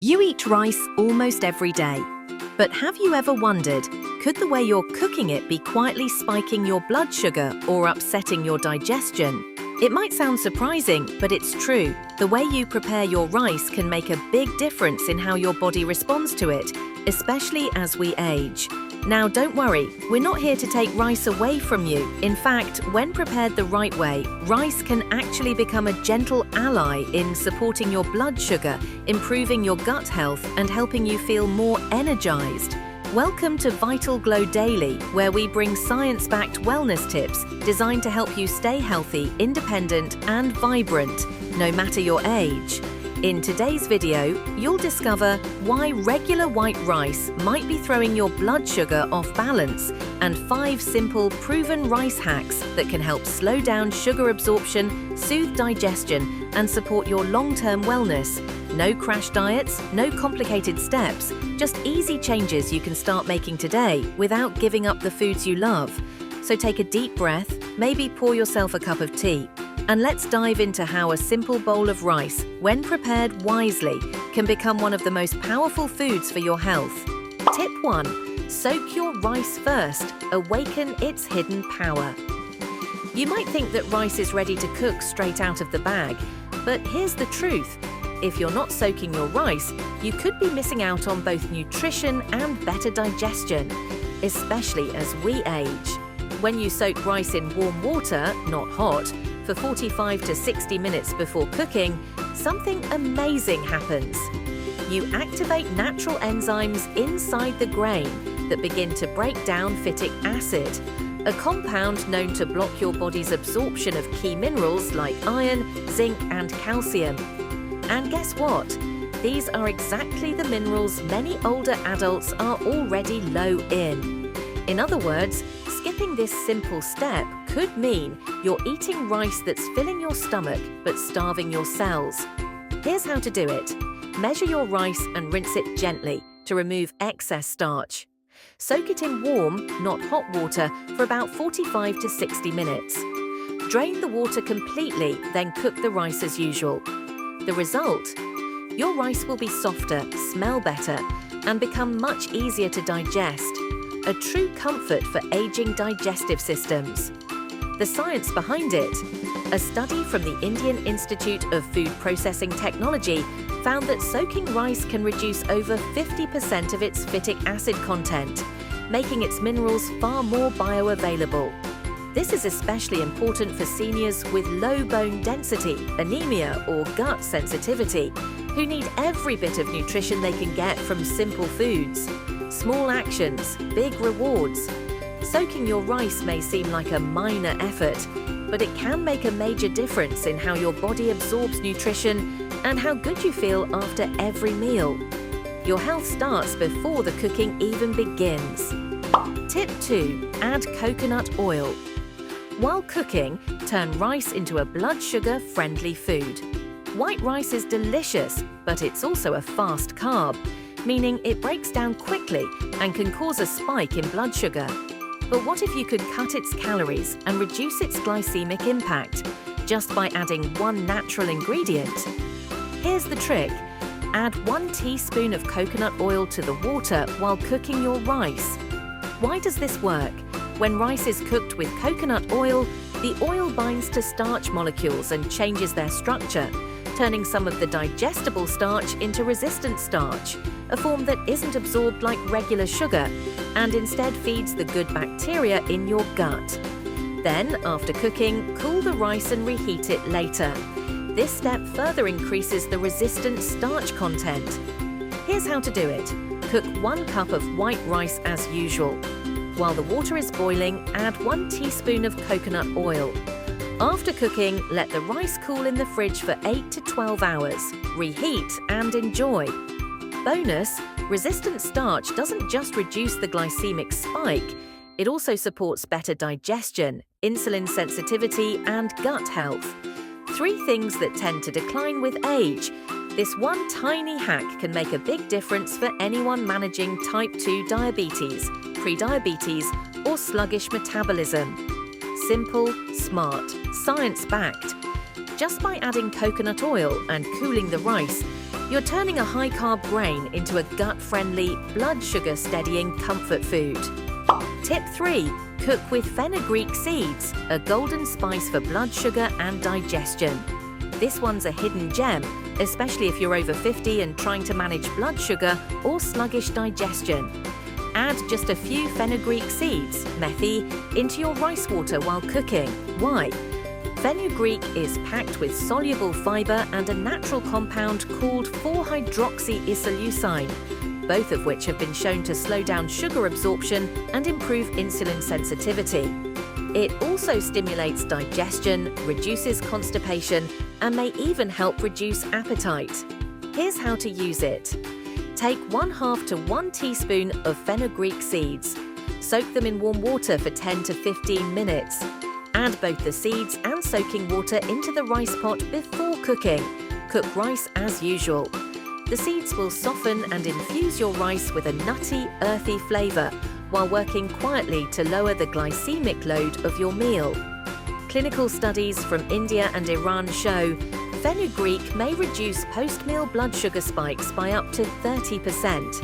You eat rice almost every day. But have you ever wondered, could the way you're cooking it be quietly spiking your blood sugar or upsetting your digestion? It might sound surprising, but it's true. The way you prepare your rice can make a big difference in how your body responds to it, especially as we age. Now, don't worry, we're not here to take rice away from you. In fact, when prepared the right way, rice can actually become a gentle ally in supporting your blood sugar, improving your gut health, and helping you feel more energized. Welcome to Vital Glow Daily, where we bring science-backed wellness tips designed to help you stay healthy, independent, and vibrant, no matter your age. In today's video, you'll discover why regular white rice might be throwing your blood sugar off balance and 5 simple, proven rice hacks that can help slow down sugar absorption, soothe digestion, and support your long-term wellness. No crash diets, no complicated steps, just easy changes you can start making today without giving up the foods you love. So take a deep breath, maybe pour yourself a cup of tea, and let's dive into how a simple bowl of rice, when prepared wisely, can become one of the most powerful foods for your health. Tip 1. Soak your rice first. Awaken its hidden power. You might think that rice is ready to cook straight out of the bag, but here's the truth. If you're not soaking your rice, you could be missing out on both nutrition and better digestion, especially as we age. When you soak rice in warm water, not hot, for 45 to 60 minutes before cooking, something amazing happens. You activate natural enzymes inside the grain that begin to break down phytic acid, a compound known to block your body's absorption of key minerals like iron, zinc, and calcium. And guess what? These are exactly the minerals many older adults are already low in. In other words, skipping this simple step could mean you're eating rice that's filling your stomach but starving your cells. Here's how to do it. Measure your rice and rinse it gently to remove excess starch. Soak it in warm, not hot water for about 45 to 60 minutes. Drain the water completely, then cook the rice as usual. The result? Your rice will be softer, smell better, and become much easier to digest. A true comfort for aging digestive systems. The science behind it. A study from the Indian Institute of Food Processing Technology found that soaking rice can reduce over 50% of its phytic acid content, making its minerals far more bioavailable. This is especially important for seniors with low bone density, anemia, or gut sensitivity, who need every bit of nutrition they can get from simple foods. Small actions, big rewards. Soaking your rice may seem like a minor effort, but it can make a major difference in how your body absorbs nutrition and how good you feel after every meal. Your health starts before the cooking even begins. Tip 2. Add coconut oil. While cooking, turn rice into a blood sugar-friendly food. White rice is delicious, but it's also a fast carb, meaning it breaks down quickly and can cause a spike in blood sugar. But what if you could cut its calories and reduce its glycemic impact just by adding one natural ingredient? Here's the trick. Add 1 teaspoon of coconut oil to the water while cooking your rice. Why does this work? When rice is cooked with coconut oil, the oil binds to starch molecules and changes their structure, turning some of the digestible starch into resistant starch, a form that isn't absorbed like regular sugar and instead feeds the good bacteria in your gut. Then, after cooking, cool the rice and reheat it later. This step further increases the resistant starch content. Here's how to do it. Cook 1 cup of white rice as usual. While the water is boiling, add 1 teaspoon of coconut oil. After cooking, let the rice cool in the fridge for 8 to 12 hours. Reheat and enjoy. Bonus, resistant starch doesn't just reduce the glycemic spike, it also supports better digestion, insulin sensitivity, and gut health. 3 things that tend to decline with age. This one tiny hack can make a big difference for anyone managing type 2 diabetes, prediabetes, or sluggish metabolism. Simple, smart, science-backed. Just by adding coconut oil and cooling the rice, You're turning a high-carb grain into a gut-friendly, blood sugar-steadying comfort food. Tip 3. Cook with fenugreek seeds, a golden spice for blood sugar and digestion. This one's a hidden gem, especially if you're over 50 and trying to manage blood sugar or sluggish digestion. Add just a few fenugreek seeds, methy, into your rice water while cooking. Why? Fenugreek is packed with soluble fiber and a natural compound called 4-hydroxyisoleucine, both of which have been shown to slow down sugar absorption and improve insulin sensitivity. It also stimulates digestion, reduces constipation, and may even help reduce appetite. Here's how to use it. Take 1/2 to 1 teaspoon of fenugreek seeds. Soak them in warm water for 10 to 15 minutes. Add both the seeds and soaking water into the rice pot before cooking. Cook rice as usual. The seeds will soften and infuse your rice with a nutty, earthy flavour while working quietly to lower the glycemic load of your meal. Clinical studies from India and Iran show fenugreek may reduce post-meal blood sugar spikes by up to 30%.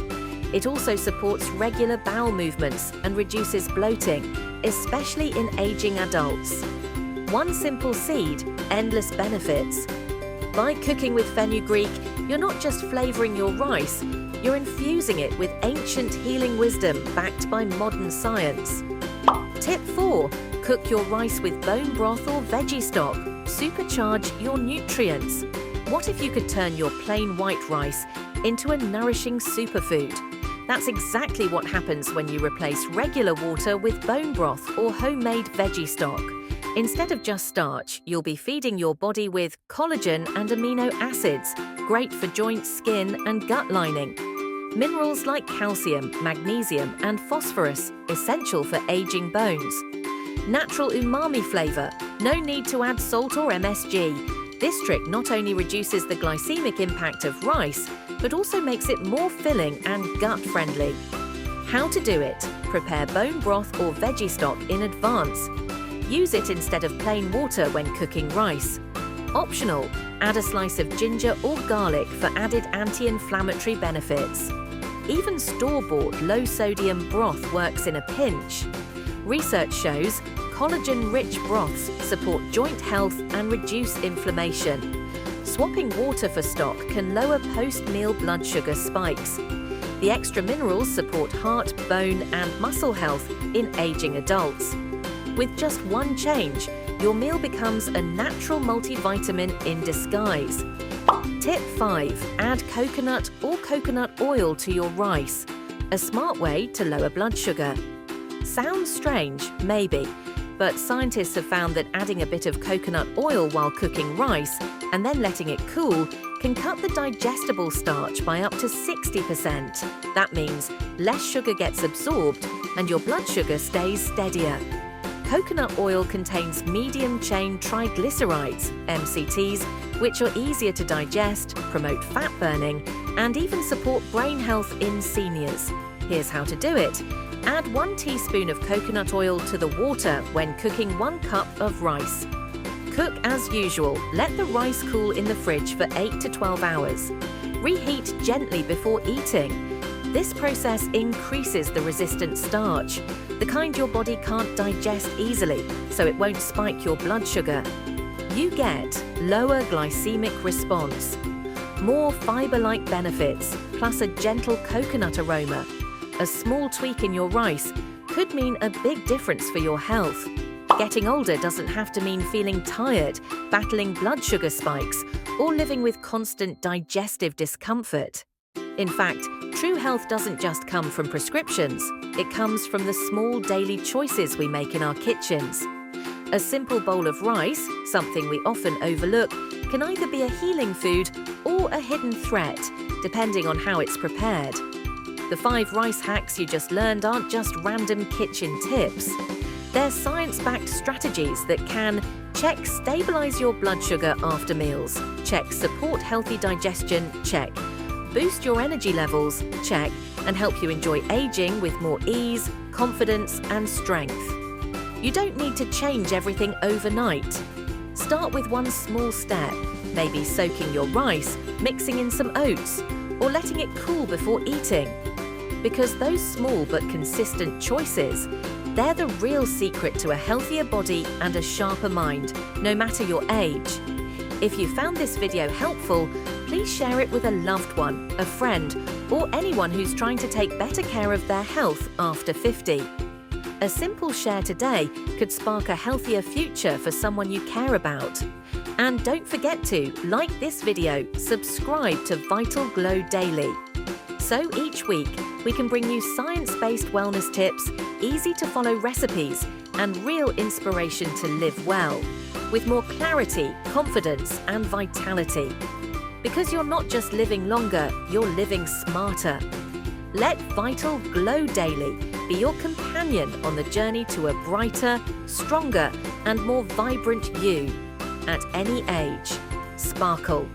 It also supports regular bowel movements and reduces bloating, especially in aging adults. One simple seed, endless benefits. By cooking with fenugreek, you're not just flavouring your rice, you're infusing it with ancient healing wisdom backed by modern science. Tip 4. Cook your rice with bone broth or veggie stock. Supercharge your nutrients. What if you could turn your plain white rice into a nourishing superfood? That's exactly what happens when you replace regular water with bone broth or homemade veggie stock. Instead of just starch, you'll be feeding your body with collagen and amino acids, great for joints, skin, and gut lining. Minerals like calcium, magnesium, and phosphorus, essential for aging bones. Natural umami flavor, no need to add salt or MSG. This trick not only reduces the glycemic impact of rice, but also makes it more filling and gut-friendly. How to do it? Prepare bone broth or veggie stock in advance. Use it instead of plain water when cooking rice. Optional, add a slice of ginger or garlic for added anti-inflammatory benefits. Even store-bought low-sodium broth works in a pinch. Research shows collagen-rich broths support joint health and reduce inflammation. Swapping water for stock can lower post-meal blood sugar spikes. The extra minerals support heart, bone, and muscle health in aging adults. With just one change, your meal becomes a natural multivitamin in disguise. Tip 5. Add coconut or coconut oil to your rice. A smart way to lower blood sugar. Sounds strange, maybe, but scientists have found that adding a bit of coconut oil while cooking rice and then letting it cool can cut the digestible starch by up to 60%. That means less sugar gets absorbed and your blood sugar stays steadier. Coconut oil contains medium-chain triglycerides, MCTs, which are easier to digest, promote fat burning, and even support brain health in seniors. Here's how to do it. Add 1 teaspoon of coconut oil to the water when cooking 1 cup of rice. Cook as usual. Let the rice cool in the fridge for 8 to 12 hours. Reheat gently before eating. This process increases the resistant starch, the kind your body can't digest easily, so it won't spike your blood sugar. You get lower glycemic response, more fiber-like benefits, plus a gentle coconut aroma. A small tweak in your rice could mean a big difference for your health. Getting older doesn't have to mean feeling tired, battling blood sugar spikes, or living with constant digestive discomfort. In fact, true health doesn't just come from prescriptions. It comes from the small daily choices we make in our kitchens. A simple bowl of rice, something we often overlook, can either be a healing food or a hidden threat, depending on how it's prepared. The 5 rice hacks you just learned aren't just random kitchen tips. They're science-backed strategies that can check stabilize your blood sugar after meals, check support healthy digestion, check boost your energy levels, check, and help you enjoy aging with more ease, confidence, and strength. You don't need to change everything overnight. Start with one small step, maybe soaking your rice mixing in some oats, or letting it cool before eating. Because those small but consistent choices, they're the real secret to a healthier body and a sharper mind, no matter your age. If you found this video helpful, please share it with a loved one, a friend, or anyone who's trying to take better care of their health after 50. A simple share today could spark a healthier future for someone you care about. And don't forget to like this video, subscribe to Vital Glow Daily. So each week, we can bring you science-based wellness tips, easy-to-follow recipes, and real inspiration to live well, with more clarity, confidence, and vitality. Because you're not just living longer, you're living smarter. Let Vital Glow Daily be your companion on the journey to a brighter, stronger, and more vibrant you. At any age, sparkle.